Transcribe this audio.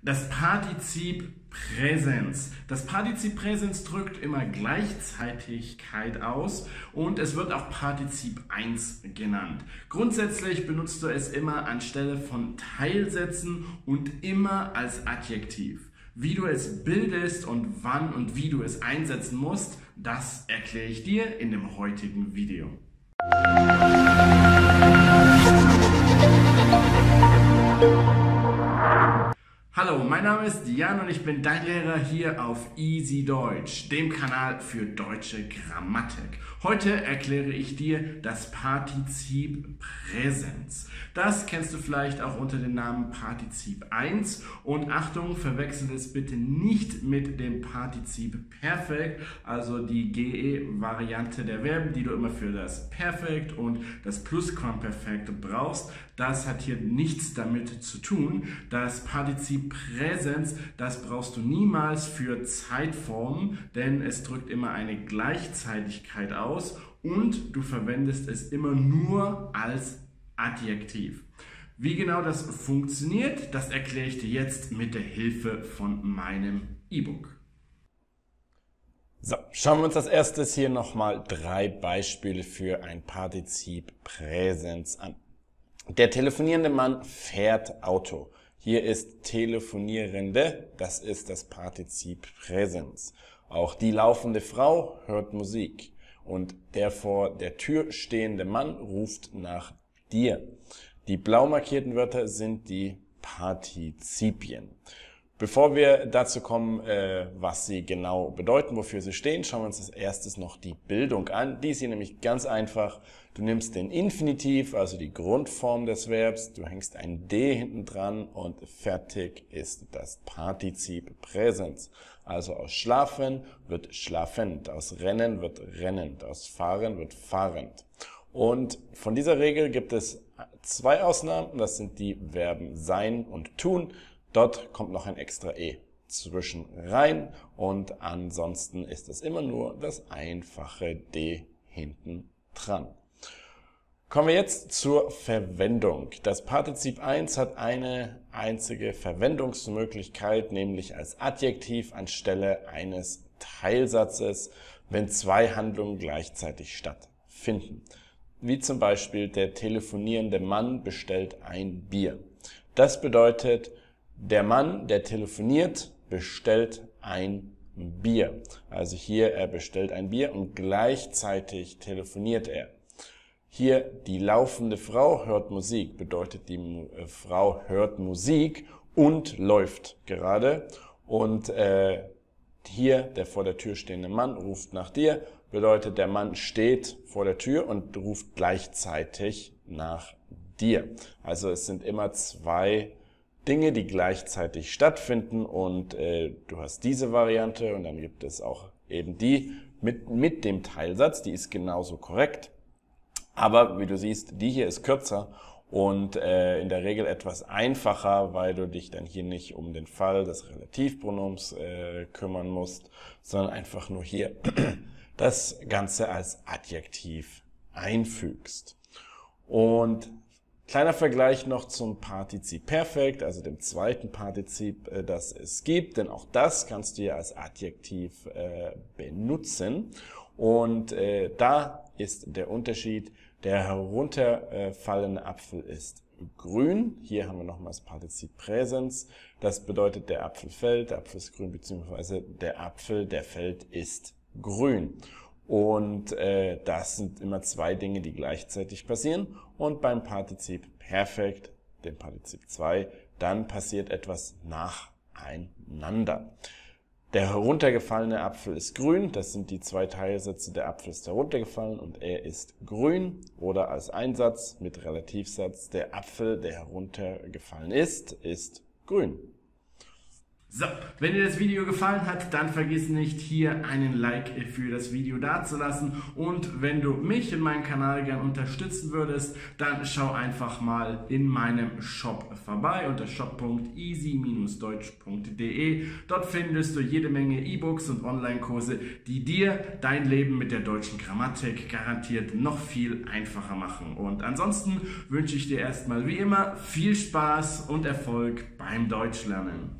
Das Partizip Präsens. Das Partizip Präsens drückt immer Gleichzeitigkeit aus und es wird auch Partizip 1 genannt. Grundsätzlich benutzt du es immer anstelle von Teilsätzen und immer als Adjektiv. Wie du es bildest und wann und wie du es einsetzen musst, das erkläre ich dir in dem heutigen Video. Hallo, mein Name ist Jan und ich bin dein Lehrer hier auf Easy Deutsch, dem Kanal für deutsche Grammatik. Heute erkläre ich dir das Partizip Präsens. Das kennst du vielleicht auch unter dem Namen Partizip 1 und Achtung, verwechsel es bitte nicht mit dem Partizip Perfekt, also die GE-Variante der Verben, die du immer für das Perfekt und das Plusquamperfekt brauchst. Das hat hier nichts damit zu tun. Das Partizip Präsens, das brauchst du niemals für Zeitformen, denn es drückt immer eine Gleichzeitigkeit aus und du verwendest es immer nur als Adjektiv. Wie genau das funktioniert, das erkläre ich dir jetzt mit der Hilfe von meinem E-Book. So, schauen wir uns als erstes hier nochmal 3 Beispiele für ein Partizip Präsens an. Der telefonierende Mann fährt Auto. Hier ist telefonierende, das ist das Partizip Präsens. Auch die laufende Frau hört Musik. Und der vor der Tür stehende Mann ruft nach dir. Die blau markierten Wörter sind die Partizipien. Bevor wir dazu kommen, was sie genau bedeuten, wofür sie stehen, schauen wir uns als erstes noch die Bildung an. Die ist hier nämlich ganz einfach. Du nimmst den Infinitiv, also die Grundform des Verbs, du hängst ein D hinten dran und fertig ist das Partizip Präsens. Also aus schlafen wird schlafend, aus rennen wird rennend, aus fahren wird fahrend. Und von dieser Regel gibt es 2 Ausnahmen, das sind die Verben sein und tun. Dort kommt noch ein extra E zwischen rein und ansonsten ist es immer nur das einfache D hinten dran. Kommen wir jetzt zur Verwendung. Das Partizip 1 hat eine einzige Verwendungsmöglichkeit, nämlich als Adjektiv anstelle eines Teilsatzes, wenn 2 Handlungen gleichzeitig stattfinden. Wie zum Beispiel der telefonierende Mann bestellt ein Bier. Das bedeutet, der Mann, der telefoniert, bestellt ein Bier. Also hier, er bestellt ein Bier und gleichzeitig telefoniert er. Hier, die laufende Frau hört Musik, bedeutet, die Frau hört Musik und läuft gerade. Und hier, der vor der Tür stehende Mann ruft nach dir, bedeutet, der Mann steht vor der Tür und ruft gleichzeitig nach dir. Also es sind immer 2 Dinge, die gleichzeitig stattfinden und du hast diese Variante und dann gibt es auch eben die mit dem Teilsatz, die ist genauso korrekt. Aber wie du siehst, die hier ist kürzer und in der Regel etwas einfacher, weil du dich dann hier nicht um den Fall des Relativpronoms kümmern musst, sondern einfach nur hier das Ganze als Adjektiv einfügst. Und kleiner Vergleich noch zum Partizip Perfekt, also dem zweiten Partizip, das es gibt, denn auch das kannst du ja als Adjektiv benutzen. Und da ist der Unterschied, der herunterfallende Apfel ist grün. Hier haben wir nochmal das Partizip Präsens. Das bedeutet, der Apfel fällt, der Apfel ist grün, beziehungsweise der Apfel, der fällt, ist grün. Und das sind immer 2 Dinge, die gleichzeitig passieren. Und beim Partizip Perfekt, dem Partizip 2, dann passiert etwas nacheinander. Der heruntergefallene Apfel ist grün, das sind die 2 Teilsätze, der Apfel ist heruntergefallen und er ist grün. Oder als Einsatz mit Relativsatz, der Apfel, der heruntergefallen ist grün. So, wenn dir das Video gefallen hat, dann vergiss nicht, hier einen Like für das Video dazulassen. Und wenn du mich und meinen Kanal gern unterstützen würdest, dann schau einfach mal in meinem Shop vorbei unter shop.easy-deutsch.de. Dort findest du jede Menge E-Books und Online-Kurse, die dir dein Leben mit der deutschen Grammatik garantiert noch viel einfacher machen. Und ansonsten wünsche ich dir erstmal wie immer viel Spaß und Erfolg beim Deutschlernen.